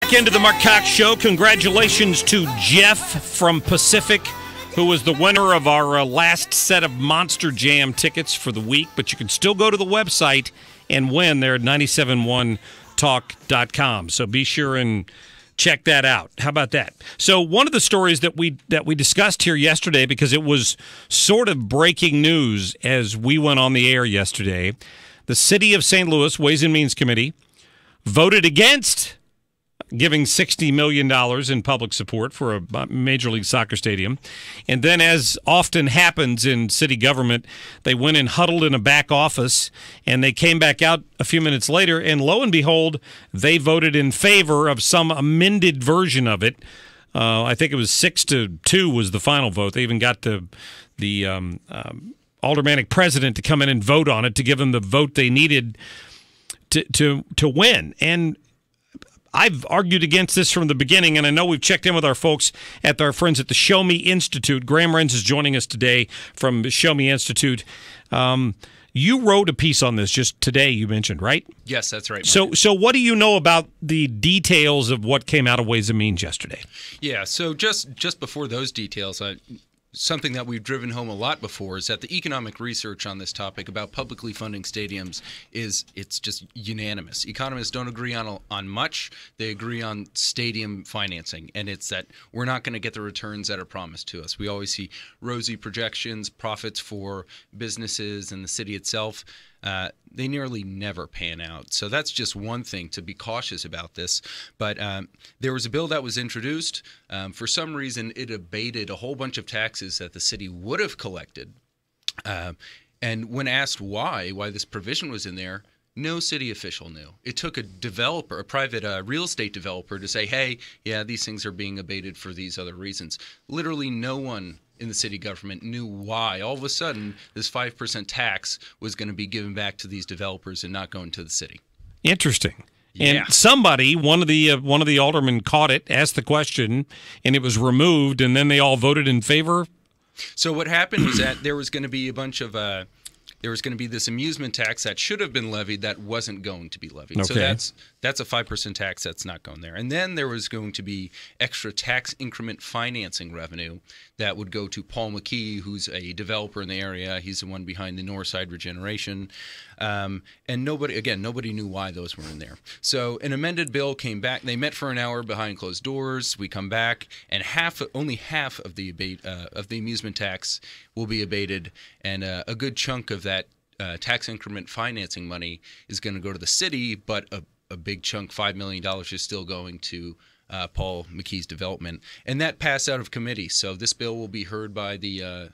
Back into the Marc Cox Show. Congratulations to Jeff from Pacific, who was the winner of our last set of Monster Jam tickets for the week. But you can still go to the website and win there at 971talk.com. So be sure and check that out. How about that? So one of the stories that we discussed here yesterday, because it was sort of breaking news as we went on the air yesterday, the City of St. Louis Ways and Means Committee voted against giving $60 million in public support for a Major League Soccer stadium. And then, as often happens in city government, they went and huddled in a back office, and they came back out a few minutes later, and lo and behold, they voted in favor of some amended version of it. I think it was 6-2 was the final vote. They even got the aldermanic president to come in and vote on it to give them the vote they needed to win. And I've argued against this from the beginning, and I know we've checked in with our folks at our friends at the Show Me Institute. Graham Renz is joining us today from the Show Me Institute. You wrote a piece on this just today, you mentioned, right? Yes, that's right. So what do you know about the details of what came out of Ways and Means yesterday? Yeah, so just before those details, something that we've driven home a lot before is that the economic research on this topic about publicly funding stadiums it's just unanimous. Economists don't agree on much. They agree on stadium financing, and it's that we're not going to get the returns that are promised to us. We always see rosy projections, profits for businesses and the city itself. They nearly never pan out. So that's just one thing to be cautious about this. But there was a bill that was introduced. For some reason, it abated a whole bunch of taxes that the city would have collected. And when asked why this provision was in there, no city official knew. It took a developer, a private real estate developer, to say, hey, yeah, these things are being abated for these other reasons. Literally no one in the city government knew why all of a sudden this 5% tax was going to be given back to these developers and not going to the city. Interesting. Yeah. And somebody, one of the aldermen caught it, asked the question, and it was removed, and then they all voted in favor. So what happened was that there was going to be this amusement tax that should have been levied that wasn't going to be levied. Okay. So that's a 5% tax that's not going there. And then there was going to be extra tax increment financing revenue that would go to Paul McKee, who's a developer in the area. He's the one behind the Northside Regeneration. And nobody knew why those were in there. So an amended bill came back. They met for an hour behind closed doors. We come back, and only half of the amusement tax will be abated, and a good chunk of that tax increment financing money is going to go to the city, but a big chunk, $5 million, is still going to Paul McKee's development. And that passed out of committee. So this bill will be heard by the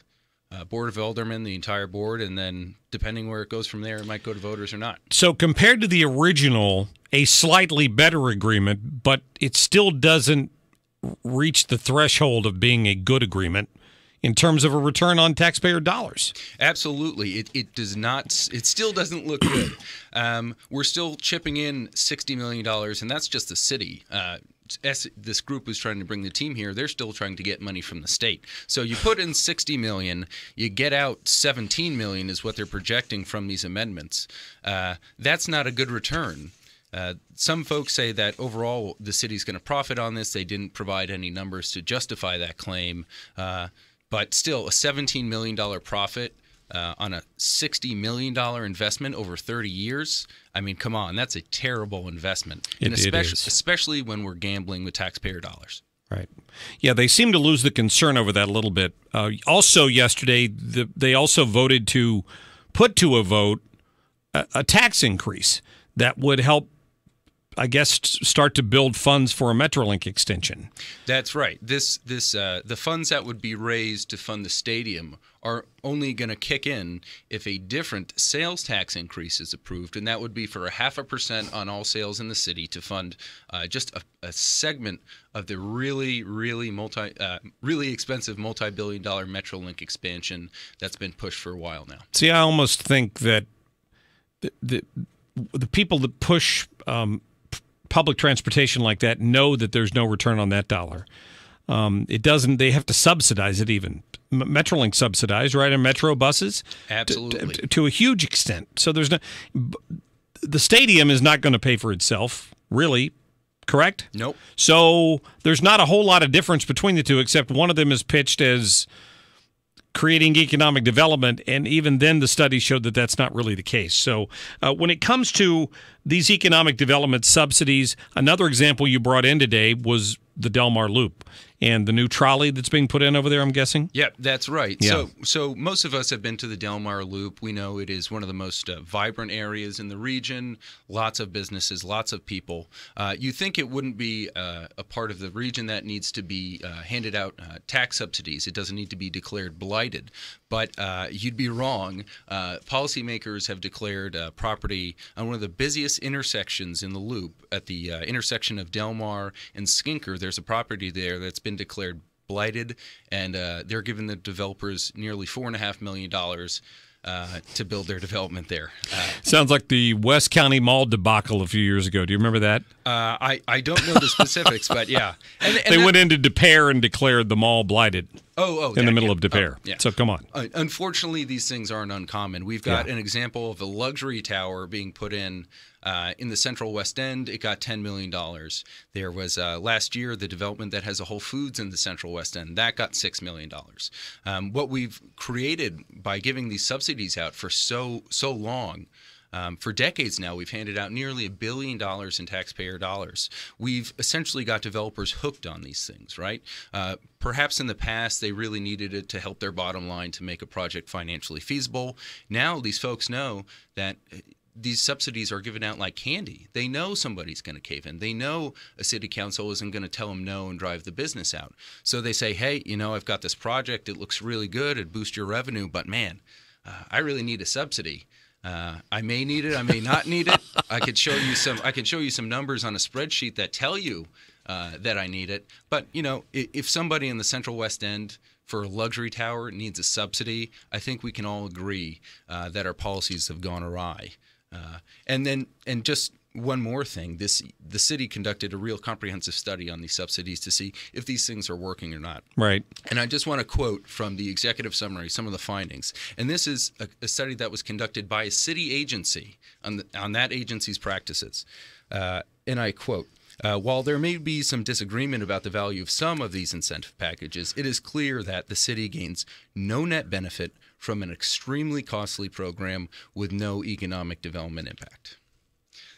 Board of Aldermen, the entire board, and then depending where it goes from there, it might go to voters or not. So compared to the original, a slightly better agreement, but it still doesn't reach the threshold of being a good agreement in terms of a return on taxpayer dollars. Absolutely. It does not. It still doesn't look good. We're still chipping in $60 million, and that's just the city. This group was trying to bring the team here. They're still trying to get money from the state. So you put in $60 million, you get out $17 million is what they're projecting from these amendments. That's not a good return. Some folks say that overall the city's going to profit on this. They didn't provide any numbers to justify that claim. But still, a $17 million profit on a $60 million investment over 30 years. I mean, come on, that's a terrible investment. Especially when we're gambling with taxpayer dollars. Right. Yeah, they seem to lose the concern over that a little bit. Also yesterday, they also voted to put to a vote a tax increase that would help, I guess, start to build funds for a Metrolink extension. That's right. The funds that would be raised to fund the stadium are only going to kick in if a different sales tax increase is approved, and that would be for 0.5% on all sales in the city to fund just a segment of the really expensive multi-billion-dollar Metrolink expansion that's been pushed for a while now. See, I almost think that the people that push public transportation like that know that there's no return on that dollar. It doesn't. They have to subsidize it even. Metrolink subsidized, right, on metro buses? Absolutely. To a huge extent. So there's no. The stadium is not going to pay for itself, really, correct? Nope. So there's not a whole lot of difference between the two, except one of them is pitched as creating economic development, and even then the study showed that that's not really the case. So when it comes to these economic development subsidies, another example you brought in today was the Del Mar Loop and the new trolley that's being put in over there, I'm guessing? Yeah, that's right. Yeah. So most of us have been to the Del Mar Loop. We know it is one of the most vibrant areas in the region, lots of businesses, lots of people. You think it wouldn't be a part of the region that needs to be handed out tax subsidies. It doesn't need to be declared blighted. But you'd be wrong. Policymakers have declared property on one of the busiest intersections in the loop at the intersection of Del Mar and Skinker. There's a property there that's been declared blighted, and they're giving the developers nearly $4.5 million to build their development there. Sounds like the West County Mall debacle a few years ago. Do you remember that? I don't know the specifics, but yeah. And they went into De Pere and declared the mall blighted. In the middle of De Pere. Yeah. So come on. Unfortunately, these things aren't uncommon. We've got an example of a luxury tower being put in the Central West End. It got $10 million. There was last year the development that has a Whole Foods in the Central West End. That got $6 million. What we've created by giving these subsidies out for so long, for decades now, we've handed out nearly $1 billion in taxpayer dollars. We've essentially got developers hooked on these things, right? Perhaps in the past, they really needed it to help their bottom line to make a project financially feasible. Now these folks know that these subsidies are given out like candy. They know somebody's going to cave in. They know a city council isn't going to tell them no and drive the business out. So they say, hey, I've got this project. It looks really good. It'd boost your revenue. But man, I really need a subsidy. I may need it. I may not need it. I could show you some numbers on a spreadsheet that tell you that I need it. But if somebody in the Central West End for a luxury tower needs a subsidy, I think we can all agree that our policies have gone awry. And just one more thing, the city conducted a real comprehensive study on these subsidies to see if these things are working or not. Right. And I just want to quote from the executive summary some of the findings. And this is a study that was conducted by a city agency on that agency's practices. And I quote, while there may be some disagreement about the value of some of these incentive packages, it is clear that the city gains no net benefit from an extremely costly program with no economic development impact.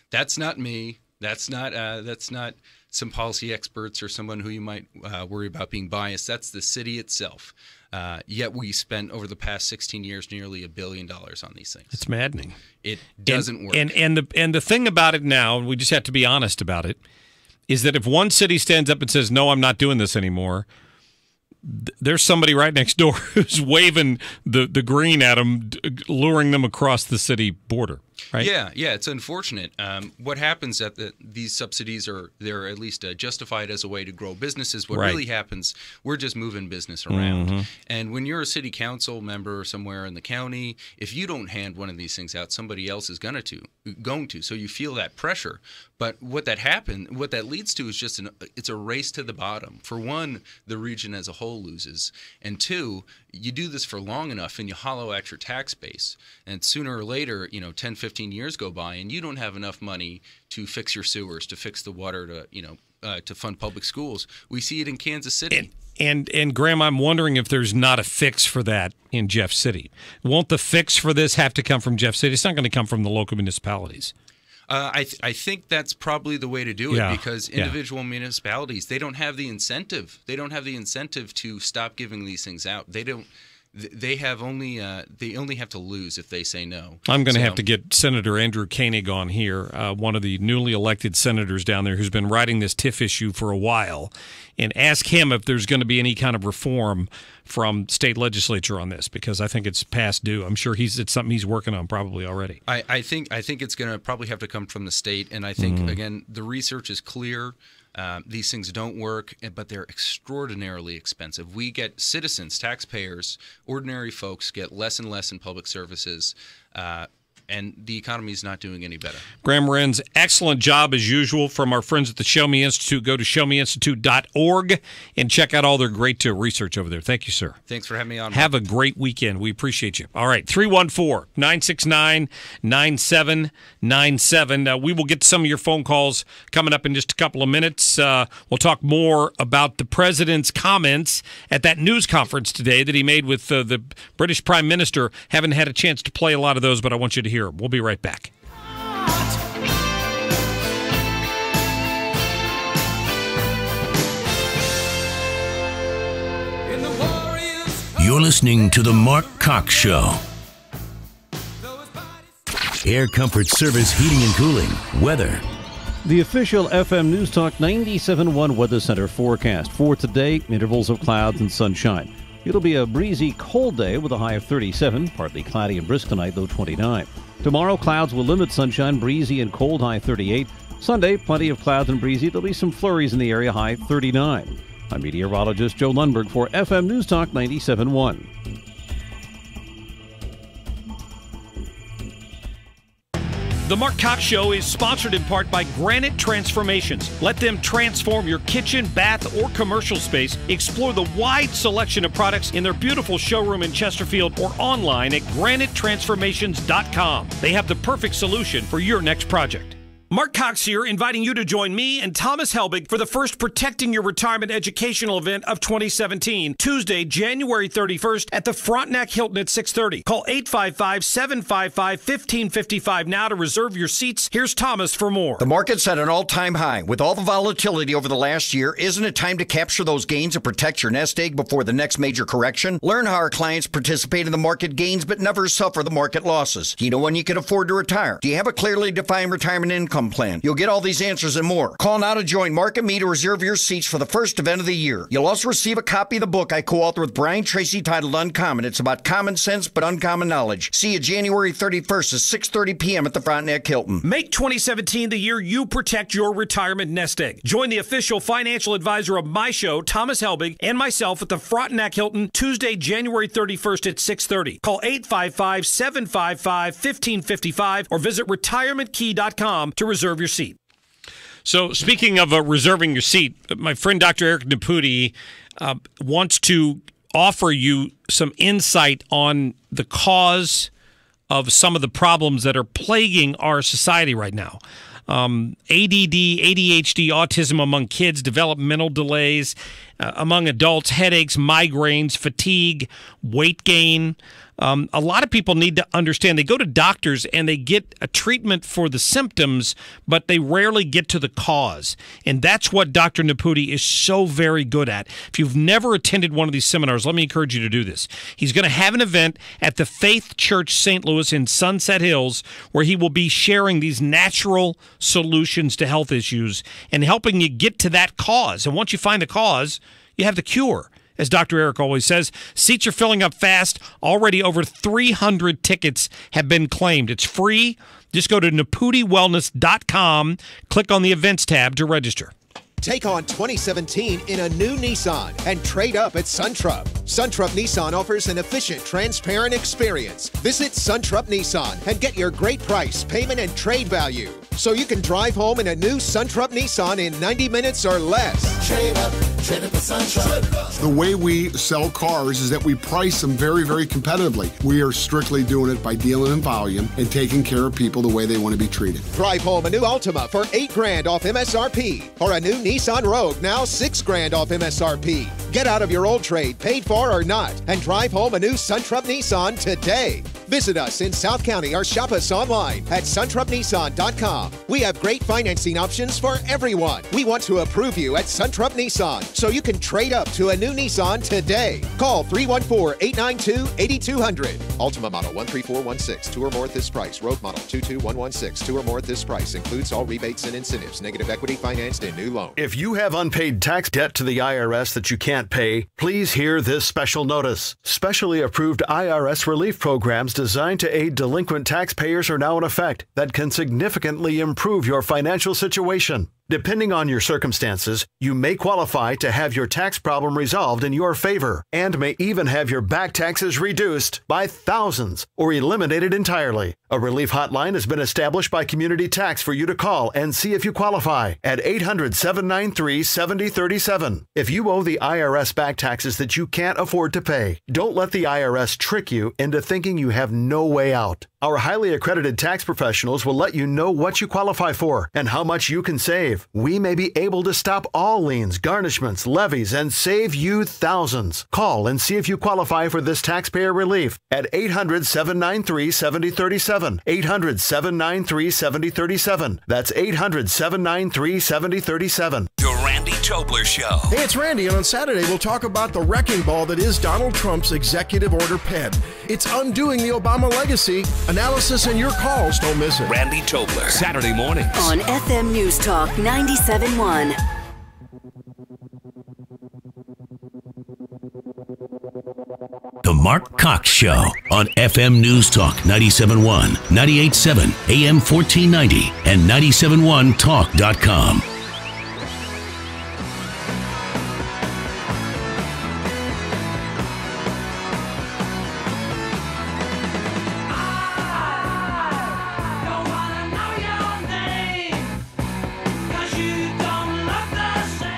That's not me. That's not some policy experts or someone who you might worry about being biased. That's the city itself. Yet we spent over the past 16 years nearly $1 billion on these things. It's maddening. It doesn't work. And the thing about it now, we just have to be honest about it, is that if one city stands up and says, no, I'm not doing this anymore, there's somebody right next door who's waving the green at them, luring them across the city border. Right? Yeah, it's unfortunate. What happens at these subsidies they're at least justified as a way to grow businesses. What really happens, we're just moving business around. Mm-hmm. And when you're a city council member somewhere in the county, if you don't hand one of these things out, somebody else is going to. So you feel that pressure. But what that leads to is just it's a race to the bottom. For one, the region as a whole loses, and two, you do this for long enough and you hollow out your tax base, and sooner or later, 10, 15 years go by and you don't have enough money to fix your sewers, to fix the water, to fund public schools. We see it in Kansas City. And Graham, I'm wondering if there's not a fix for that in Jeff City. Won't the fix for this have to come from Jeff City? It's not going to come from the local municipalities. I think that's probably the way to do it, because individual municipalities, they don't have the incentive. They don't have the incentive to stop giving these things out. They don't. They only have to lose if they say no. I'm going to have to get Senator Andrew Koenig on here, one of the newly elected senators down there who's been writing this TIF issue for a while, and ask him if there's going to be any kind of reform from state legislature on this, because I think it's past due. I'm sure it's something he's working on probably already. I think it's going to probably have to come from the state, and I think again the research is clear. These things don't work, but they're extraordinarily expensive. We get citizens, taxpayers, ordinary folks get less and less in public services. and the economy is not doing any better. Graham Moran's excellent job as usual from our friends at the Show Me Institute. Go to showmeinstitute.org and check out all their great research over there. Thank you, sir. Thanks for having me on. Have a great weekend. We appreciate you. All right, 314-969-9797. We will get to some of your phone calls coming up in just a couple of minutes. We'll talk more about the president's comments at that news conference today that he made with the British Prime Minister. Haven't had a chance to play a lot of those, but I want you to hear them. We'll be right back. You're listening to The Marc Cox Show. Air Comfort Service Heating and Cooling. Weather. The official FM News Talk 97.1 Weather Center forecast for today, intervals of clouds and sunshine. It'll be a breezy, cold day with a high of 37, partly cloudy and brisk tonight, low 29. Tomorrow, clouds will limit sunshine, breezy and cold, high 38. Sunday, plenty of clouds and breezy. There'll be some flurries in the area, high 39. I'm meteorologist Joe Lundberg for FM News Talk 97.1. The Marc Cox Show is sponsored in part by Granite Transformations. Let them transform your kitchen, bath, or commercial space. Explore the wide selection of products in their beautiful showroom in Chesterfield or online at granitetransformations.com. They have the perfect solution for your next project. Marc Cox here, inviting you to join me and Thomas Helbig for the first Protecting Your Retirement educational event of 2017, Tuesday, January 31st at the Frontenac Hilton at 6:30. Call 855-755-1555 now to reserve your seats. Here's Thomas for more. The market's at an all-time high. With all the volatility over the last year, isn't it time to capture those gains and protect your nest egg before the next major correction? Learn how our clients participate in the market gains but never suffer the market losses. Do you know when you can afford to retire? Do you have a clearly defined retirement income plan? You'll get all these answers and more. Call now to join Mark and me to reserve your seats for the first event of the year. You'll also receive a copy of the book I co-authored with Brian Tracy titled Uncommon. It's about common sense but uncommon knowledge. See you January 31st at 6:30 p.m. at the Frontenac Hilton. Make 2017 the year you protect your retirement nest egg. Join the official financial advisor of my show, Thomas Helbig, and myself at the Frontenac Hilton Tuesday, January 31st at 6:30. Call 855-755-1555 or visit retirementkey.com to reserve your seat. So speaking of reserving your seat, my friend Dr. Eric Naputi wants to offer you some insight on the cause of some of the problems that are plaguing our society right now. ADD, ADHD, autism among kids, developmental delays, among adults, headaches, migraines, fatigue, weight gain. A lot of people need to understand they go to doctors and they get a treatment for the symptoms, but they rarely get to the cause. And that's what Dr. Naputi is so very good at. If you've never attended one of these seminars, let me encourage you to do this. He's going to have an event at the Faith Church St. Louis in Sunset Hills where he will be sharing these natural solutions to health issues and helping you get to that cause. And once you find the cause, you have the cure. As Dr. Eric always says, seats are filling up fast. Already over 300 tickets have been claimed. It's free. Just go to naputiwellness.com, click on the events tab to register. Take on 2017 in a new Nissan and trade up at Suntrup. Suntrup Nissan offers an efficient, transparent experience. Visit Suntrup Nissan and get your great price, payment, and trade value, so you can drive home in a new Suntrup Nissan in 90 minutes or less. Trade up at Suntrup. The way we sell cars is that we price them very, very competitively. We are strictly doing it by dealing in volume and taking care of people the way they want to be treated. Drive home a new Altima for $8,000 off MSRP, or a new Nissan Rogue now $6,000 off MSRP. Get out of your old trade, paid for or not, and drive home a new Suntrup Nissan today. Visit us in South County or shop us online at suntrupnissan.com. We have great financing options for everyone. We want to approve you at Suntrup Nissan so you can trade up to a new Nissan today. Call 314-892-8200. Altima model 13416, 2 or more at this price. Rogue model 22116, 2 or more at this price. Includes all rebates and incentives. Negative equity financed in new loan. If you have unpaid tax debt to the IRS that you can't pay, please hear this special notice. Specially approved IRS relief programs designed to aid delinquent taxpayers are now in effect that can significantly improve your financial situation. Depending on your circumstances, you may qualify to have your tax problem resolved in your favor and may even have your back taxes reduced by thousands or eliminated entirely. A relief hotline has been established by Community Tax for you to call and see if you qualify at 800-793-7037. If you owe the IRS back taxes that you can't afford to pay, don't let the IRS trick you into thinking you have no way out. Our highly accredited tax professionals will let you know what you qualify for and how much you can save. We may be able to stop all liens, garnishments, levies, and save you thousands. Call and see if you qualify for this taxpayer relief at 800-793-7037. 800-793-7037. That's 800-793-7037. The Randy Tobler Show. Hey, it's Randy, and on Saturday we'll talk about the wrecking ball that is Donald Trump's executive order pen. It's undoing the Obama legacy. Analysis and your calls. Don't miss it. Randy Tobler, Saturday mornings on FM News Talk 97.1. The Mark Cox Show on FM News Talk 97.1, 98.7, AM 1490, and 97.1talk.com.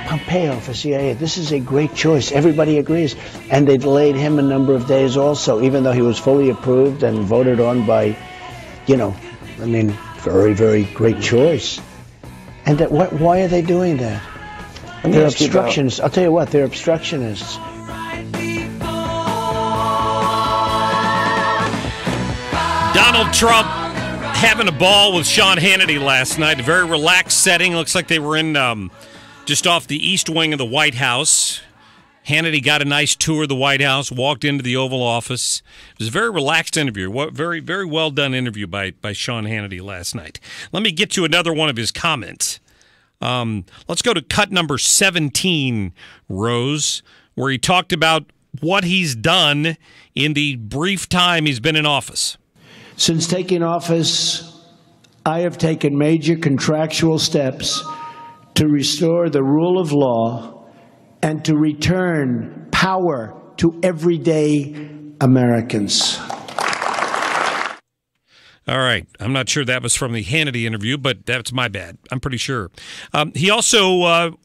Pompeo for CIA. This is a great choice. Everybody agrees. And they delayed him a number of days also, even though he was fully approved and voted on by, very, very great choice. And why are they doing that? They're obstructionists. I'll tell you what, they're obstructionists. Donald Trump having a ball with Sean Hannity last night. A very relaxed setting. Looks like they were in just off the east wing of the White House. Hannity got a nice tour of the White House, walked into the Oval Office. It was a very relaxed interview. Very, very well done interview by Sean Hannity last night. Let me get to another one of his comments. Let's go to cut number 17, Rose, where he talked about what he's done in the brief time he's been in office. Since taking office, I have taken major contractual steps to restore the rule of law and to return power to everyday Americans. All right. I'm not sure that was from the Hannity interview, but that's my bad. I'm pretty sure. He also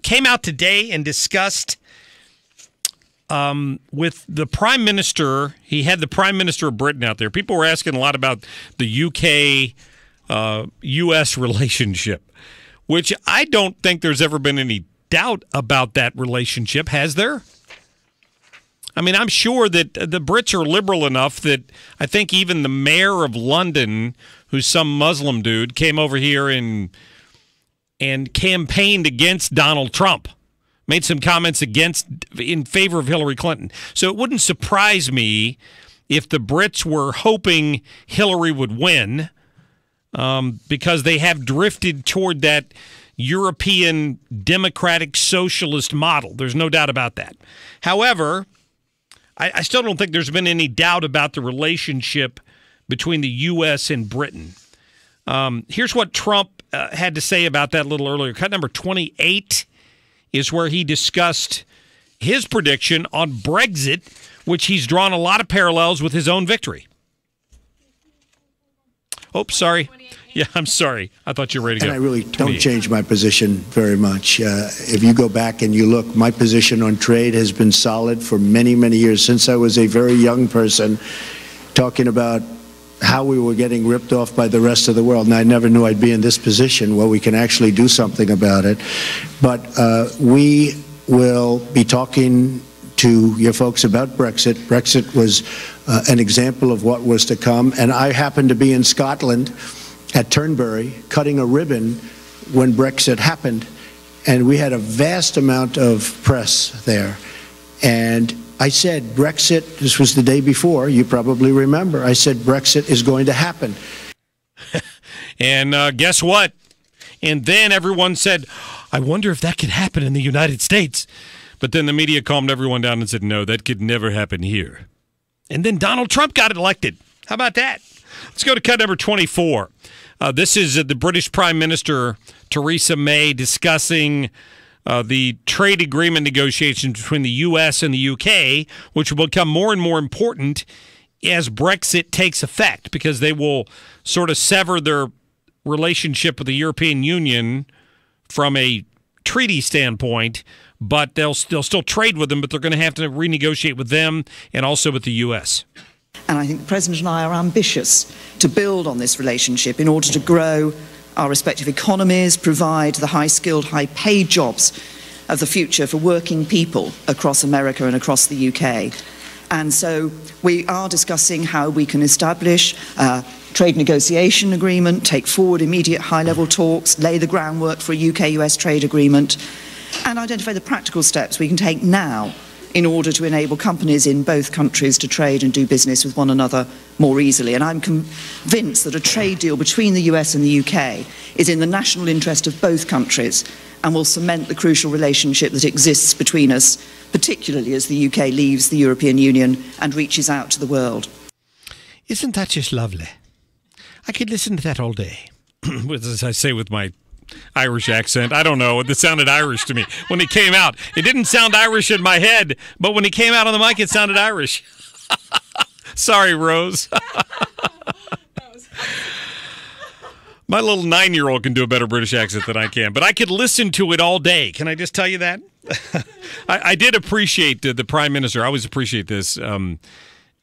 came out today and discussed with the Prime Minister. He had the Prime Minister of Britain out there. People were asking a lot about the UK-US relationship, which I don't think there's ever been any doubt about that relationship, has there? I mean, I'm sure that the Brits are liberal enough that I think even the mayor of London, who's some Muslim dude, came over here and campaigned against Donald Trump, made some comments in favor of Hillary Clinton. So it wouldn't surprise me if the Brits were hoping Hillary would win, because they have drifted toward that European democratic socialist model. There's no doubt about that. However, I still don't think there's been any doubt about the relationship between the U.S. and Britain. Here's what Trump had to say about that a little earlier. Cut number 28 is where he discussed his prediction on Brexit, which he's drawn a lot of parallels with his own victory. Oh, sorry. Yeah, I'm sorry. I thought you were ready to go. And I really don't change my position very much. If you go back and you look, my position on trade has been solid for many, many years, since I was a very young person, talking about how we were getting ripped off by the rest of the world. And I never knew I'd be in this position where we can actually do something about it. But we will be talking to your folks about Brexit. Brexit was an example of what was to come. And I happened to be in Scotland at Turnberry cutting a ribbon when Brexit happened. And we had a vast amount of press there. And I said, Brexit, this was the day before, you probably remember, I said, Brexit is going to happen. And guess what? And then everyone said, I wonder if that could happen in the United States. But then the media calmed everyone down and said, no, that could never happen here. And then Donald Trump got elected. How about that? Let's go to cut number 24. This is the British Prime Minister, Theresa May, discussing the trade agreement negotiations between the U.S. and the U.K., which will become more and more important as Brexit takes effect, because they will sort of sever their relationship with the European Union from a treaty standpoint, but they'll still trade with them, but they're going to have to renegotiate with them and also with the U.S. And I think the President and I are ambitious to build on this relationship in order to grow our respective economies, provide the high-skilled, high-paid jobs of the future for working people across America and across the UK. And so we are discussing how we can establish a trade negotiation agreement, take forward immediate high-level talks, lay the groundwork for a UK-US trade agreement, and identify the practical steps we can take now in order to enable companies in both countries to trade and do business with one another more easily. And I'm convinced that a trade deal between the US and the UK is in the national interest of both countries and will cement the crucial relationship that exists between us, particularly as the UK leaves the European Union and reaches out to the world. Isn't that just lovely? I could listen to that all day. As I say with my Irish accent. I don't know. It sounded Irish to me. When it came out, it didn't sound Irish in my head, but when he came out on the mic, it sounded Irish. Sorry, Rose. My little 9-year-old can do a better British accent than I can, but I could listen to it all day. Can I just tell you that? I did appreciate the Prime Minister. I always appreciate this.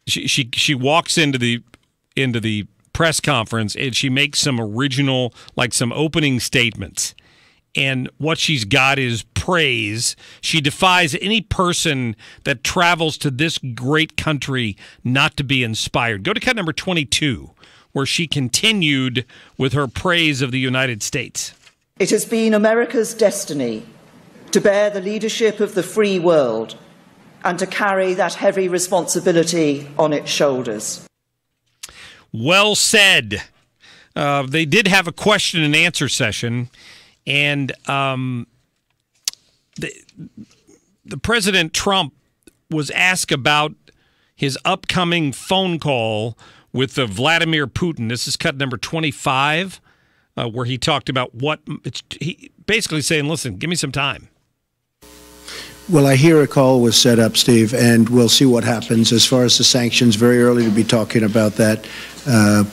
She walks into the press conference and she makes some original, like some opening statements. And what she's got is praise. She defies any person that travels to this great country not to be inspired. Go to cut number 22, where she continued with her praise of the United States. It has been America's destiny to bear the leadership of the free world and to carry that heavy responsibility on its shoulders. Well said. They did have a question and answer session, and the President Trump was asked about his upcoming phone call with Vladimir Putin. This is cut number 25, where he talked about he basically saying, listen, give me some time. Well, I hear a call was set up, Steve, and we'll see what happens. As far as the sanctions, very early to be talking about that.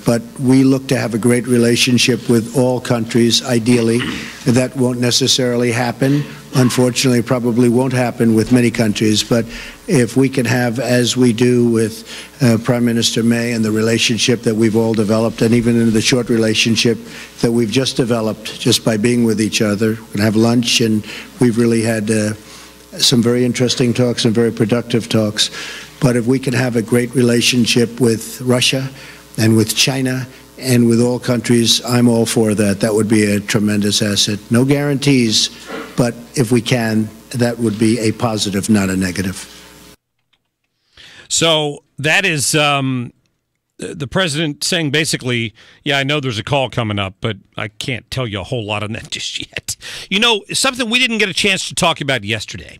But we look to have a great relationship with all countries, ideally. That won't necessarily happen. Unfortunately, probably won't happen with many countries. But if we can have, as we do with Prime Minister May and the relationship that we've all developed, and even in the short relationship that we've just developed just by being with each other, we're going to have lunch, and we've really had some very interesting talks and very productive talks. But if we can have a great relationship with Russia and with China and with all countries, I'm all for that. That would be a tremendous asset. No guarantees, but if we can, that would be a positive, not a negative. So that is the president saying basically, yeah, I know there's a call coming up, but I can't tell you a whole lot on that just yet. You know, something we didn't get a chance to talk about yesterday.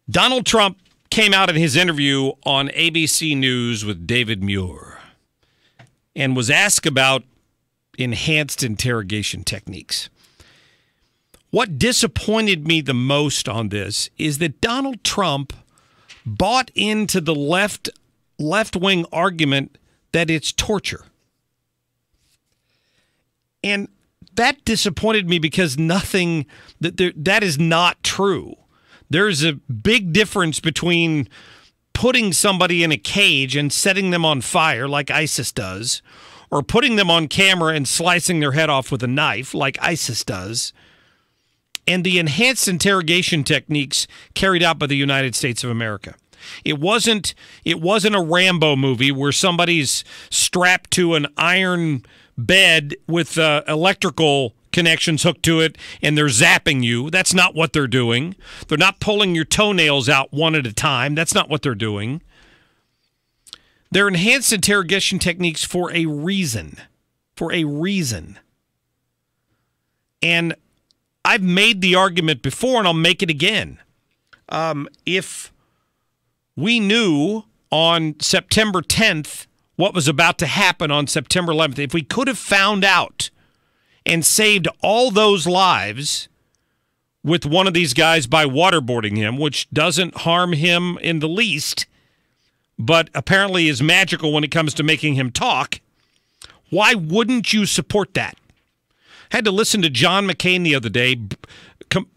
Donald Trump came out in his interview on ABC News with David Muir and was asked about enhanced interrogation techniques. What disappointed me the most on this is that Donald Trump bought into the left-wing argument that it's torture. And that disappointed me because that is not true. There's a big difference between putting somebody in a cage and setting them on fire like ISIS does, or putting them on camera and slicing their head off with a knife like ISIS does, and the enhanced interrogation techniques carried out by the United States of America. It wasn't a Rambo movie where somebody's strapped to an iron bed with electrical connections hooked to it and they're zapping you. That's not what they're doing. They're not pulling your toenails out one at a time. That's not what they're doing. They're enhanced interrogation techniques for a reason. For a reason. And I've made the argument before, and I'll make it again. If we knew on September 10th what was about to happen on September 11th, if we could have found out and saved all those lives with one of these guys by waterboarding him, which doesn't harm him in the least, but apparently is magical when it comes to making him talk, why wouldn't you support that? I had to listen to John McCain the other day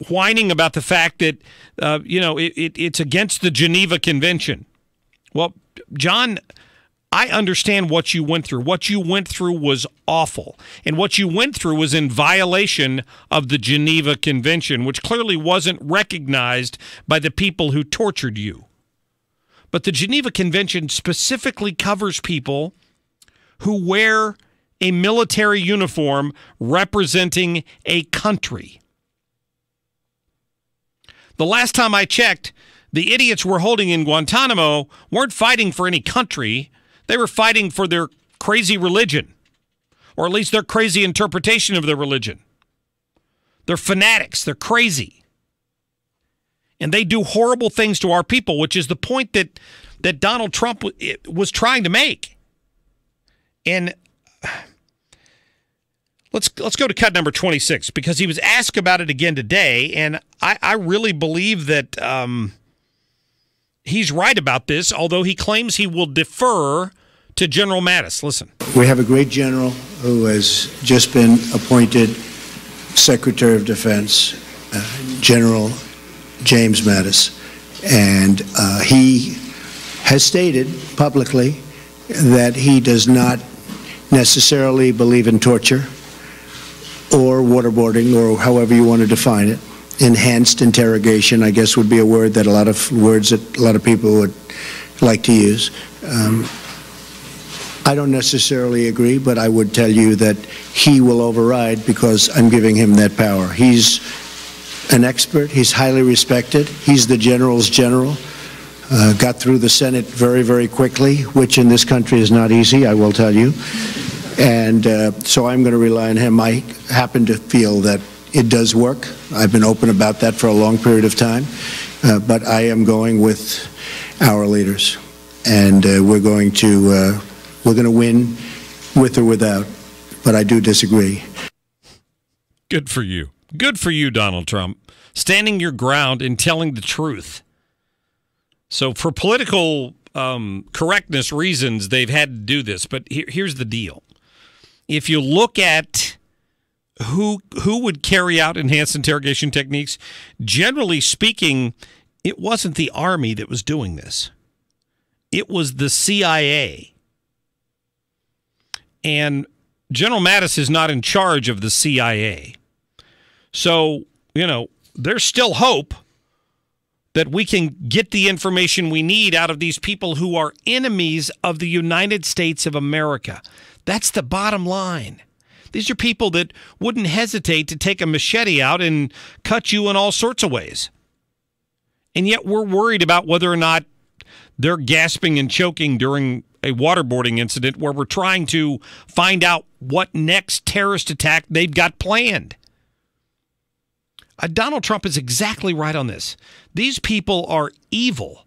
whining about the fact that, it's against the Geneva Convention. Well, John, I understand what you went through. What you went through was awful. And what you went through was in violation of the Geneva Convention, which clearly wasn't recognized by the people who tortured you. But the Geneva Convention specifically covers people who wear a military uniform representing a country. The last time I checked, the idiots we're holding in Guantanamo weren't fighting for any country. They were fighting for their crazy religion, or at least their crazy interpretation of their religion. They're fanatics. They're crazy. And they do horrible things to our people, which is the point that Donald Trump was trying to make. And let's go to cut number 26, because he was asked about it again today, and I really believe that he's right about this, although he claims he will defer to General Mattis. Listen. We have a great general who has just been appointed Secretary of Defense, General James Mattis, and he has stated publicly that he does not necessarily believe in torture or waterboarding, or however you want to define it. Enhanced interrogation, I guess, would be a word that a lot of people would like to use. I don't necessarily agree, but I would tell you that he will override because I'm giving him that power. He's an expert. He's highly respected. He's the general's general. Got through the Senate very, very quickly, which in this country is not easy, I will tell you. And so I'm going to rely on him. I happen to feel that it does work. I've been open about that for a long period of time. But I am going with our leaders. And we're going to win with or without. But I do disagree. Good for you. Good for you, Donald Trump. Standing your ground and telling the truth. So for political correctness reasons, they've had to do this. But here's the deal. If you look at who would carry out enhanced interrogation techniques, generally speaking, it wasn't the Army that was doing this. It was the CIA. And General Mattis is not in charge of the CIA. So, there's still hope that we can get the information we need out of these people who are enemies of the United States of America. That's the bottom line. These are people that wouldn't hesitate to take a machete out and cut you in all sorts of ways. And yet we're worried about whether or not they're gasping and choking during a waterboarding incident where we're trying to find out what next terrorist attack they've got planned. Donald Trump is exactly right on this. These people are evil.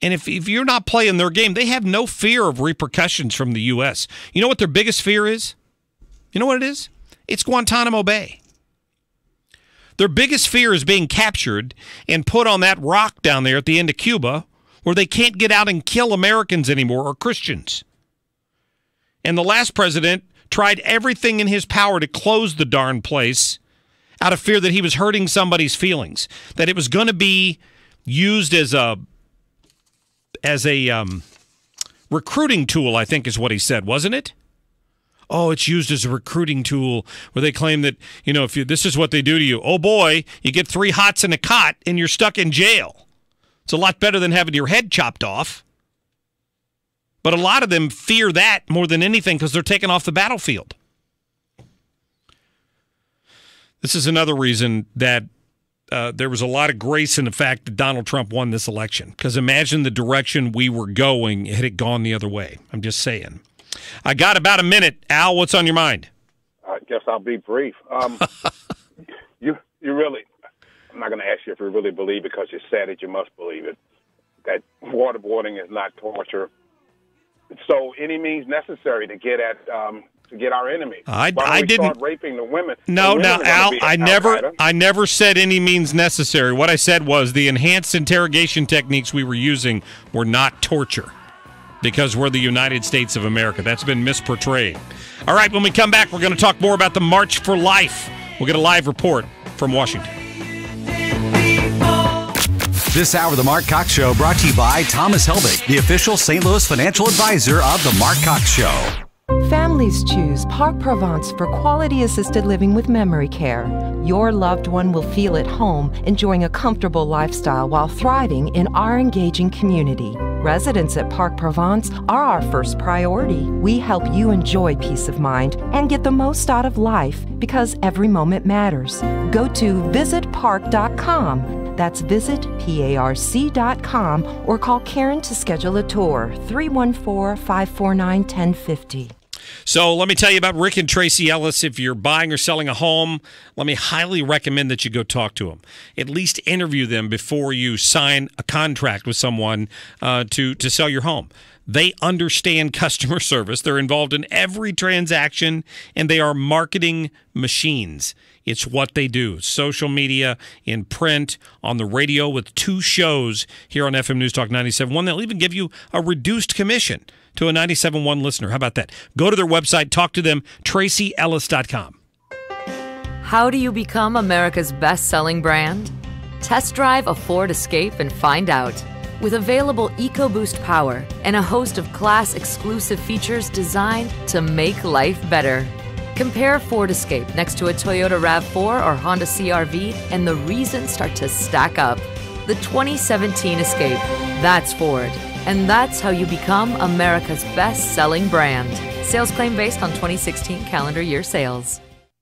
And if you're not playing their game, they have no fear of repercussions from the U.S. You know what their biggest fear is? You know what it is? It's Guantanamo Bay. Their biggest fear is being captured and put on that rock down there at the end of Cuba where they can't get out and kill Americans anymore or Christians. And the last president tried everything in his power to close the darn place out of fear that he was hurting somebody's feelings, that it was going to be used as a recruiting tool, I think is what he said, wasn't it? Oh, it's used as a recruiting tool where they claim that, if this is what they do to you. Oh, boy, you get 3 hots in a cot and you're stuck in jail. It's a lot better than having your head chopped off. But a lot of them fear that more than anything because they're taken off the battlefield. This is another reason that there was a lot of grace in the fact that Donald Trump won this election. Because imagine the direction we were going had it gone the other way. I'm just saying. I got about a minute. Al, what's on your mind? I guess I'll be brief. You really, I'm not going to ask you if you really believe it because you said it, you must believe it, that waterboarding is not torture. So any means necessary to get at to get our enemy. I didn't didn't start raping the women. No, the women Al, are gonna be I never said any means necessary. What I said was the enhanced interrogation techniques we were using were not torture because we're the United States of America. That's been misportrayed. All right, when we come back, we're going to talk more about the March for Life. We'll get a live report from Washington. This hour of the Mark Cox Show brought to you by Thomas Helbig, the official St. Louis financial advisor of the Mark Cox Show. Families choose Parc Provence for quality assisted living with memory care. Your loved one will feel at home, enjoying a comfortable lifestyle while thriving in our engaging community. Residents at Parc Provence are our first priority. We help you enjoy peace of mind and get the most out of life because every moment matters. Go to visitparc.com. That's visitparc.com or call Karen to schedule a tour, 314-549-1050. So let me tell you about Rick and Tracy Ellis. If you're buying or selling a home, let me highly recommend that you go talk to them. At least interview them before you sign a contract with someone to sell your home. They understand customer service. They're involved in every transaction, and they are marketing machines. It's what they do. Social media, in print, on the radio with 2 shows here on FM News Talk 97.1. They'll even give you a reduced commission to a 97.1 listener. How about that? Go to their website, talk to them, TracyEllis.com. How do you become America's best-selling brand? Test drive a Ford Escape and find out. With available EcoBoost power and a host of class-exclusive features designed to make life better. Compare Ford Escape next to a Toyota RAV4 or Honda CR-V, and the reasons start to stack up. The 2017 Escape. That's Ford. And that's how you become America's best-selling brand. Sales claim based on 2016 calendar year sales.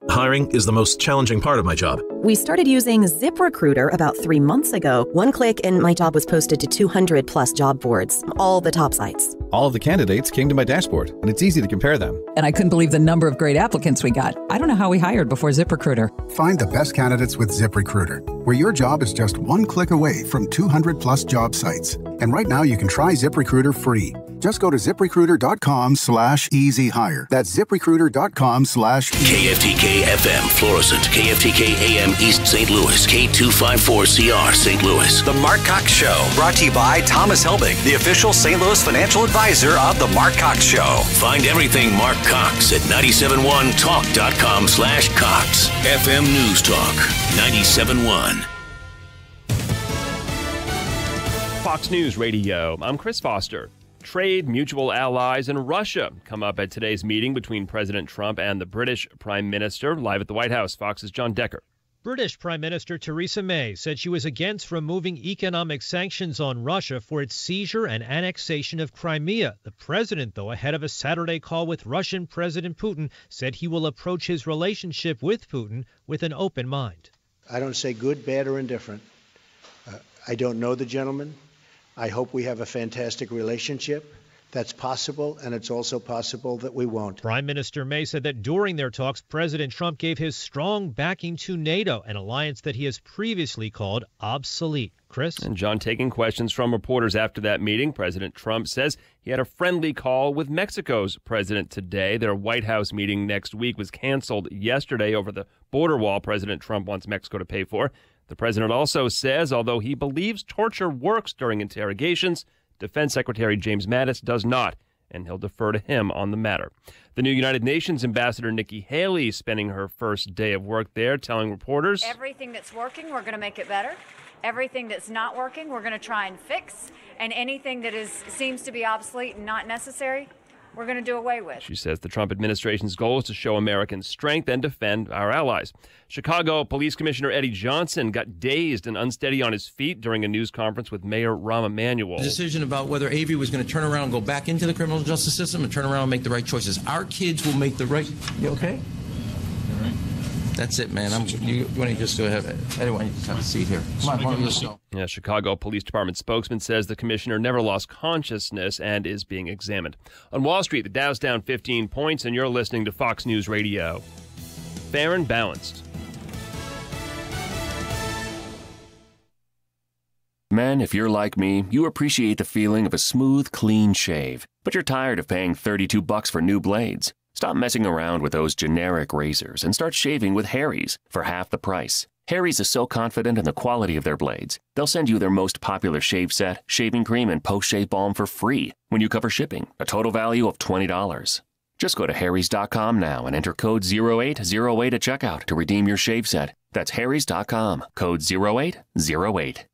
Hiring is the most challenging part of my job. We started using ZipRecruiter about 3 months ago. One click and my job was posted to 200 plus job boards, all the top sites. All of the candidates came to my dashboard, and it's easy to compare them. And I couldn't believe the number of great applicants we got. I don't know how we hired before ZipRecruiter. Find the best candidates with ZipRecruiter, where your job is just one click away from 200 plus job sites. And right now you can try ZipRecruiter free. Just go to ZipRecruiter.com/easyhire. That's ZipRecruiter.com/easy. KFTK FM, Florissant. KFTK AM East St. Louis. K254CR St. Louis. The Mark Cox Show, brought to you by Thomas Helbig, the official St. Louis financial advisor of the Mark Cox Show. Find everything Mark Cox at 971talk.com/Cox. FM News Talk 97.1. Fox News Radio. I'm Chris Foster. Trade, mutual allies, and Russia come up at today's meeting between President Trump and the British Prime Minister. Live at the White House, Fox's John Decker. British Prime Minister Theresa May said she was against removing economic sanctions on Russia for its seizure and annexation of Crimea. The president, though, ahead of a Saturday call with Russian President Putin, said he will approach his relationship with Putin with an open mind. I don't say good, bad, or indifferent. I don't know the gentleman. I hope we have a fantastic relationship. That's possible, and it's also possible that we won't. Prime Minister May said that during their talks, President Trump gave his strong backing to NATO, an alliance that he has previously called obsolete. Chris? And John, taking questions from reporters after that meeting, President Trump says he had a friendly call with Mexico's president today. Their White House meeting next week was canceled yesterday over the border wall President Trump wants Mexico to pay for. The president also says, although he believes torture works during interrogations, Defense Secretary James Mattis does not, and he'll defer to him on the matter. The new United Nations Ambassador Nikki Haley is spending her first day of work there, telling reporters, everything that's working, we're going to make it better. Everything that's not working, we're going to try and fix. And anything that seems to be obsolete and not necessary, we're going to do away with. She says the Trump administration's goal is to show American strength and defend our allies. Chicago Police Commissioner Eddie Johnson got dazed and unsteady on his feet during a news conference with Mayor Rahm Emanuel. The decision about whether Avery was going to turn around and go back into the criminal justice system and turn around and make the right choices. Our kids will make the right... You okay? All right. That's it, man. You want to just go ahead? I don't want you to have a seat here. Come on, why don't you just go? Yeah, Chicago Police Department spokesman says the commissioner never lost consciousness and is being examined. On Wall Street, the Dow's down 15 points, and you're listening to Fox News Radio. Fair and balanced. Men, if you're like me, you appreciate the feeling of a smooth, clean shave, but you're tired of paying $32 for new blades. Stop messing around with those generic razors and start shaving with Harry's for half the price. Harry's is so confident in the quality of their blades, they'll send you their most popular shave set, shaving cream, and post-shave balm for free when you cover shipping, a total value of $20. Just go to harrys.com now and enter code 0808 at checkout to redeem your shave set. That's harrys.com, code 0808.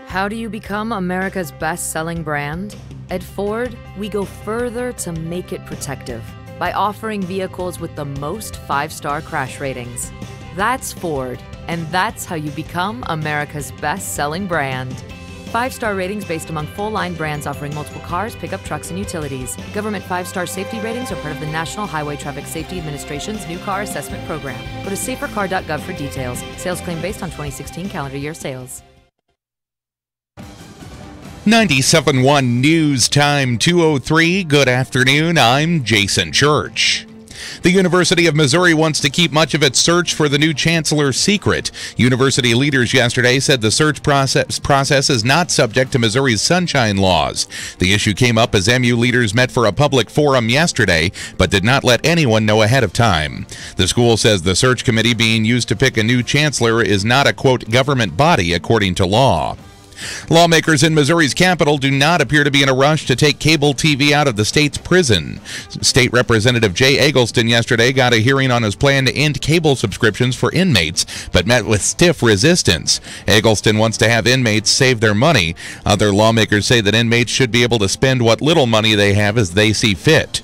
How do you become America's best-selling brand? At Ford, we go further to make it protective by offering vehicles with the most 5-star crash ratings. That's Ford, and that's how you become America's best-selling brand. 5-star ratings based among full-line brands offering multiple cars, pickup trucks, and utilities. Government 5-star safety ratings are part of the National Highway Traffic Safety Administration's New Car Assessment Program. Go to safercar.gov for details. Sales claim based on 2016 calendar year sales. 97.1 News Time 2:03. Good afternoon. I'm Jason Church. The University of Missouri wants to keep much of its search for the new chancellor secret. University leaders yesterday said the search process is not subject to Missouri's sunshine laws. The issue came up as MU leaders met for a public forum yesterday, but did not let anyone know ahead of time. The school says the search committee being used to pick a new chancellor is not a, quote, government body according to law. Lawmakers in Missouri's capital do not appear to be in a rush to take cable TV out of the state's prison. State Representative Jay Eggleston yesterday got a hearing on his plan to end cable subscriptions for inmates, but met with stiff resistance. Eggleston wants to have inmates save their money. Other lawmakers say that inmates should be able to spend what little money they have as they see fit.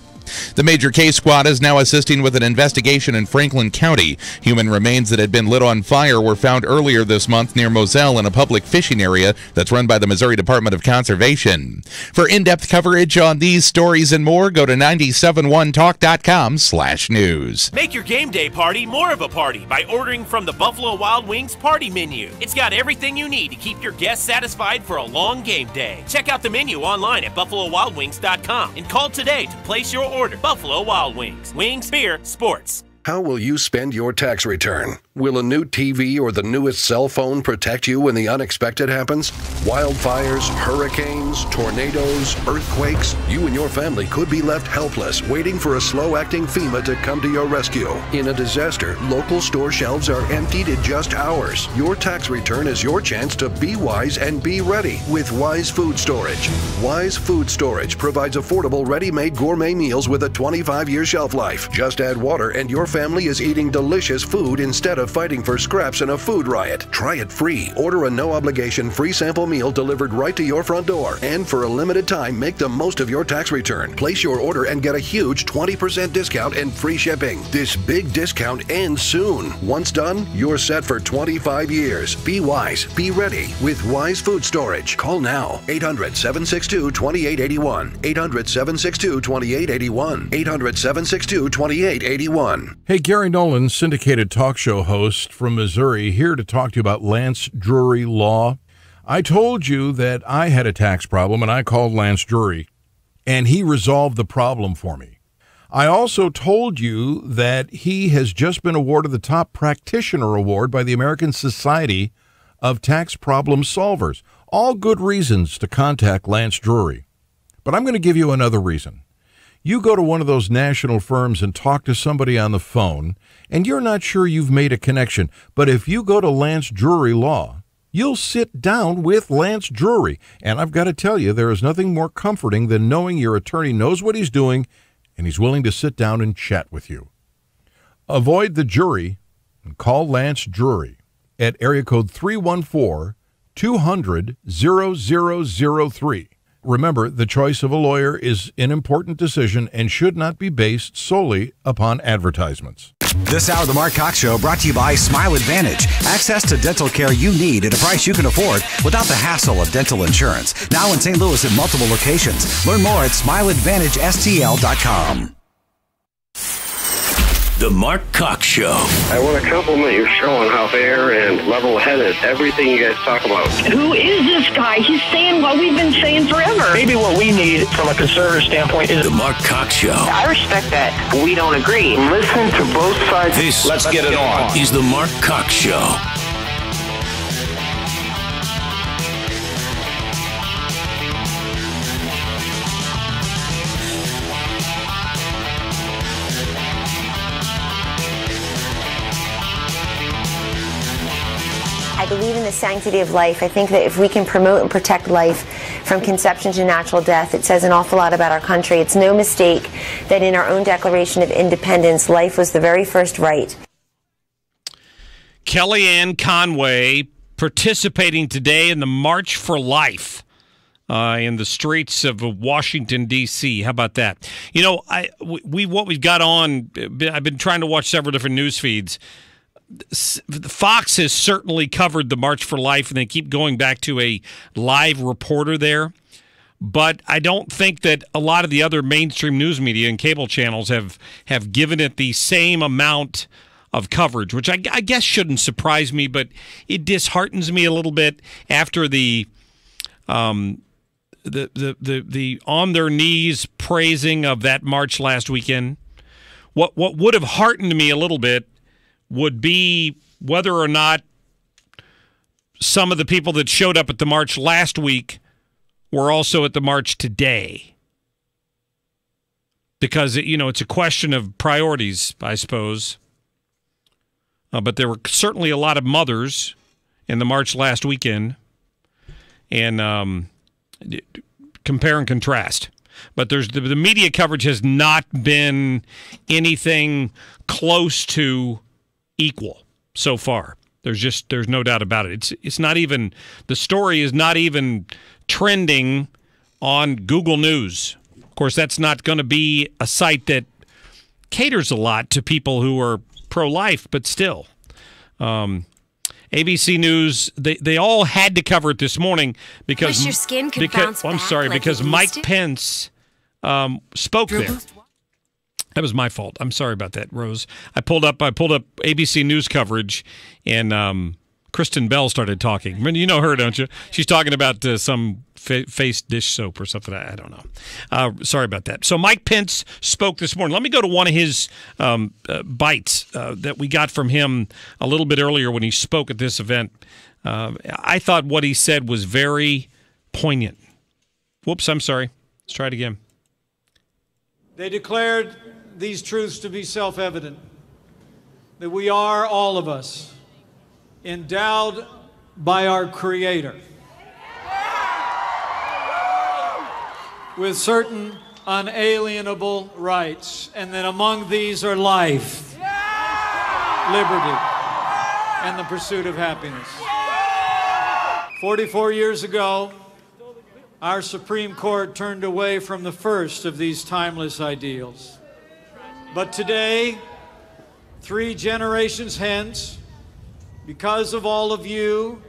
The Major Case Squad is now assisting with an investigation in Franklin County. Human remains that had been lit on fire were found earlier this month near Moselle in a public fishing area that's run by the Missouri Department of Conservation. For in-depth coverage on these stories and more, go to 971talk.com/news. Make your game day party more of a party by ordering from the Buffalo Wild Wings party menu. It's got everything you need to keep your guests satisfied for a long game day. Check out the menu online at buffalowildwings.com and call today to place your order. Buffalo Wild Wings. Wings, beer, sports. How will you spend your tax return? Will a new TV or the newest cell phone protect you when the unexpected happens? Wildfires, hurricanes, tornadoes, earthquakes. You and your family could be left helpless, waiting for a slow-acting FEMA to come to your rescue. In a disaster, local store shelves are emptied in just hours. Your tax return is your chance to be wise and be ready with Wise Food Storage. Wise Food Storage provides affordable, ready-made gourmet meals with a 25-year shelf life. Just add water and your family is eating delicious food instead of fighting for scraps in a food riot. Try it free. Order a no-obligation free sample meal delivered right to your front door. And for a limited time, make the most of your tax return. Place your order and get a huge 20% discount and free shipping. This big discount ends soon. Once done, you're set for 25 years. Be wise. Be ready with Wise Food Storage. Call now. 800-762-2881. 800-762-2881. 800-762-2881. Hey, Gary Nolan, syndicated talk show host from Missouri, here to talk to you about Lance Drury Law. I told you that I had a tax problem, and I called Lance Drury, and he resolved the problem for me. I also told you that he has just been awarded the Top Practitioner Award by the American Society of Tax Problem Solvers. All good reasons to contact Lance Drury. But I'm going to give you another reason. You go to one of those national firms and talk to somebody on the phone, and you're not sure you've made a connection. But if you go to Lance Drury Law, you'll sit down with Lance Drury. And I've got to tell you, there is nothing more comforting than knowing your attorney knows what he's doing and he's willing to sit down and chat with you. Avoid the jury and call Lance Drury at area code 314-200-0003. Remember, the choice of a lawyer is an important decision and should not be based solely upon advertisements. This hour of the Mark Cox Show brought to you by Smile Advantage. Access to dental care you need at a price you can afford without the hassle of dental insurance. Now in St. Louis at multiple locations. Learn more at smileadvantagestl.com. The Mark Cox Show. I want to compliment your show on how fair and level-headed everything you guys talk about. Who is this guy? He's saying what we've been saying forever. Maybe what we need from a conservative standpoint is The Mark Cox Show. I respect that. We don't agree. Listen to both sides. Let's get it on. Is The Mark Cox Show. I believe in the sanctity of life. I think that if we can promote and protect life from conception to natural death, it says an awful lot about our country. It's no mistake that in our own Declaration of Independence, life was the very first right. Kellyanne Conway participating today in the March for Life in the streets of Washington, D.C. How about that? You know, what we've got on, I've been trying to watch several different news feeds. Fox has certainly covered the March for Life, and they keep going back to a live reporter there. But I don't think that a lot of the other mainstream news media and cable channels have given it the same amount of coverage, which I guess shouldn't surprise me, but it disheartens me a little bit after the on their knees praising of that march last weekend. What would have heartened me a little bit would be whether or not some of the people that showed up at the march last week were also at the march today. Because, it's a question of priorities, I suppose. But there were certainly a lot of mothers in the march last weekend. And compare and contrast. But the media coverage has not been anything close to equal so far. There's no doubt about it. It's not even, the story is not even trending on Google News. Of course, that's not going to be a site that caters a lot to people who are pro-life, but still. ABC News, they all had to cover it this morning because your skin could bounce back because Mike Pence spoke there. That was my fault. I'm sorry about that, Rose. I pulled up ABC News coverage, and Kristen Bell started talking. I mean, you know her, don't you? She's talking about some face dish soap or something. I don't know. Sorry about that. So Mike Pence spoke this morning. Let me go to one of his bites that we got from him a little bit earlier when he spoke at this event. I thought what he said was very poignant. Whoops, I'm sorry. Let's try it again. They declared these truths to be self-evident, that we are, all of us, endowed by our Creator with certain unalienable rights, and that among these are life, liberty, and the pursuit of happiness. 44 years ago, our Supreme Court turned away from the first of these timeless ideals. But today, 3 generations hence, because of all of you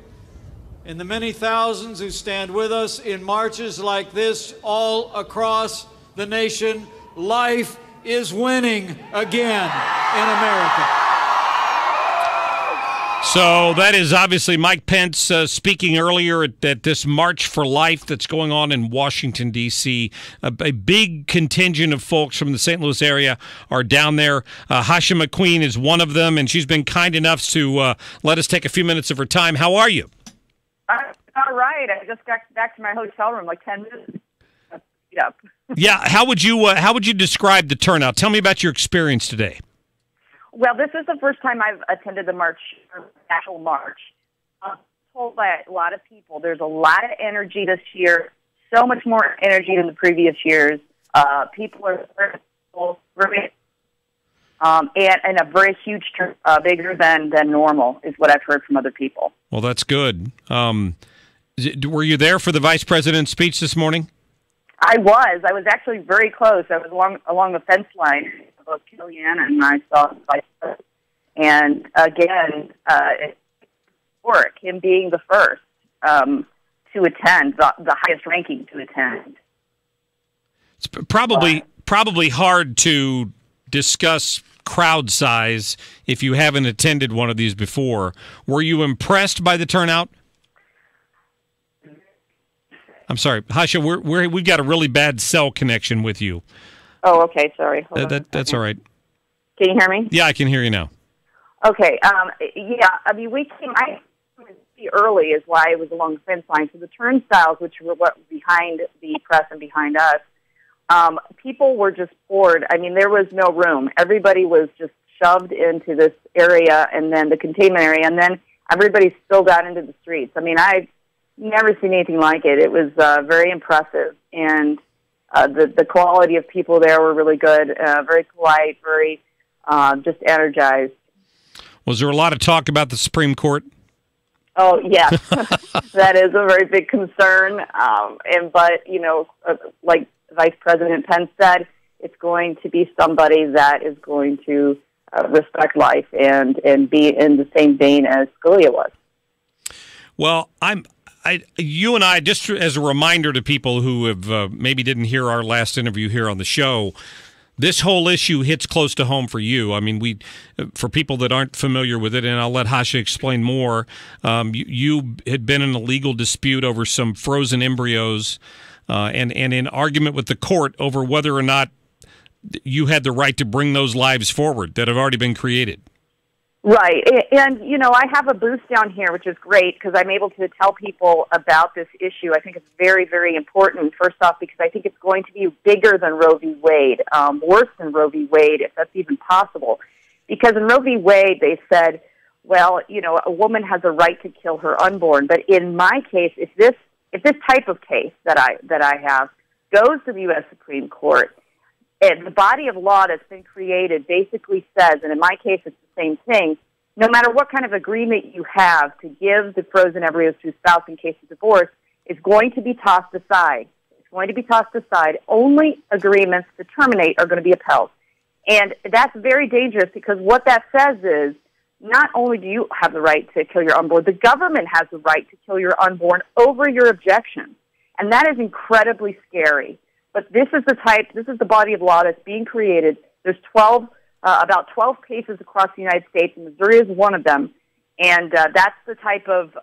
and the many thousands who stand with us in marches like this all across the nation, life is winning again in America. So that is obviously Mike Pence speaking earlier at this March for Life that's going on in Washington, D.C. A big contingent of folks from the St. Louis area are down there. Jalesia McQueen is one of them, and she's been kind enough to let us take a few minutes of her time. How are you? All right. I just got back to my hotel room like 10 minutes. Yep. Yeah. How would you describe the turnout? Tell me about your experience today. Well, this is the first time I've attended the march, actual march. I'm told by a lot of people there's a lot of energy this year, so much more energy than the previous years. People are really, and a very huge turn, bigger than normal is what I've heard from other people. Well, that's good. Were you there for the vice president's speech this morning? I was actually very close. I was along the fence line of Kellyanne, and I saw vice president. And again, it's historic, him being the first to attend, the highest ranking to attend. It's probably hard to discuss crowd size if you haven't attended one of these before. Were you impressed by the turnout? I'm sorry, Jalesia, we've got a really bad cell connection with you. Oh, okay, sorry. That's all right. Can you hear me? Yeah, I can hear you now. Okay, yeah, I mean, I early is why it was along the fence line. So the turnstiles, which were what behind the press and behind us, people were just poured. I mean, there was no room. Everybody was just shoved into this area and then the containment area. And then everybody spilled out into the streets. I mean, I've never seen anything like it. It was very impressive, and the quality of people there were really good, very polite, very just energized. Was there a lot of talk about the Supreme Court? Oh, yes. That is a very big concern. But, like Vice President Pence said, it's going to be somebody that is going to respect life and be in the same vein as Scalia was. Well, you and I, just as a reminder to people who have maybe didn't hear our last interview here on the show, this whole issue hits close to home for you. I mean, for people that aren't familiar with it, and I'll let Hasha explain more, you had been in a legal dispute over some frozen embryos and in argument with the court over whether or not you had the right to bring those lives forward that have already been created. Right. And, I have a booth down here, which is great because I'm able to tell people about this issue. I think it's very, very important, first off, because I think it's going to be bigger than Roe v. Wade, worse than Roe v. Wade, if that's even possible. Because in Roe v. Wade, they said, well, a woman has a right to kill her unborn. But in my case, if this type of case that I have goes to the U.S. Supreme Court, and the body of law that's been created basically says, and in my case it's the same thing, no matter what kind of agreement you have to give the frozen embryos to a spouse in case of divorce, it's going to be tossed aside. It's going to be tossed aside. Only agreements to terminate are going to be upheld. And that's very dangerous because what that says is not only do you have the right to kill your unborn, the government has the right to kill your unborn over your objection. And that is incredibly scary. But this is the body of law that's being created. There's about 12 cases across the United States, and Missouri is one of them. And that's the type of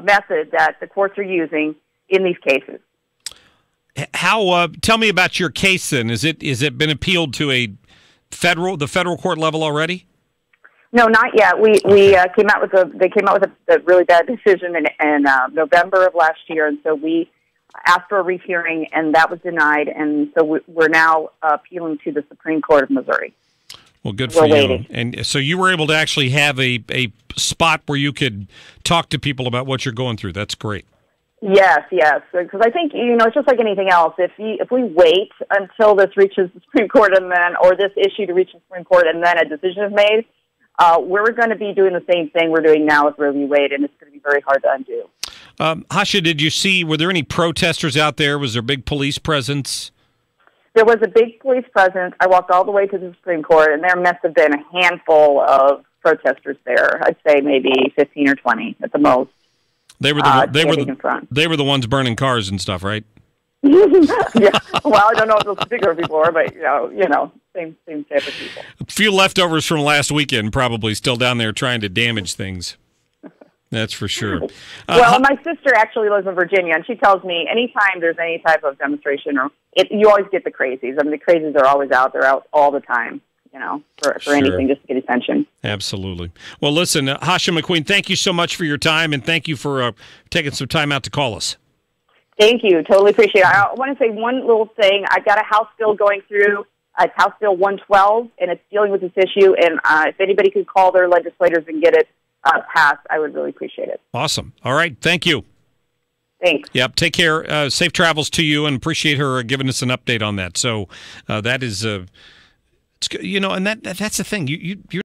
method that the courts are using in these cases. Tell me about your case then. Is it been appealed to the federal court level already? No, not yet. They came out with a really bad decision in November of last year, and so we asked for a rehearing, and that was denied, and so we're now appealing to the Supreme Court of Missouri. Well, good for you. And so you were able to actually have a spot where you could talk to people about what you're going through. That's great. Yes, because I think, it's just like anything else. If we wait until this reaches the Supreme Court or this issue to reach the Supreme Court and then a decision is made, we're going to be doing the same thing we're doing now with Roe v. Wade, and it's going to be very hard to undo. Hasha, were there any protesters out there? Was there big police presence? There was a big police presence. I walked all the way to the Supreme Court, and there must have been a handful of protesters there. I'd say maybe 15 or 20 at the most. They were the ones burning cars and stuff, right? Yeah. Well, I don't know if those particular people are, but same type of people. A few leftovers from last weekend, probably still down there trying to damage things. That's for sure. Well, my sister actually lives in Virginia, and she tells me anytime there's any type of demonstration, you always get the crazies. I mean, the crazies are always out. They're out all the time, for Sure. anything, just to get attention. Absolutely. Well, listen, Hasha McQueen, thank you so much for your time, and thank you for taking some time out to call us. Thank you. Totally appreciate it. I want to say one little thing. I've got a House bill going through. It's House Bill 112, and it's dealing with this issue. And if anybody could call their legislators and get it passed, I would really appreciate it. Awesome. All right. Thank you. Thanks. Yep. Take care. Safe travels to you, and appreciate her giving us an update on that. So that is, and that's the thing. You're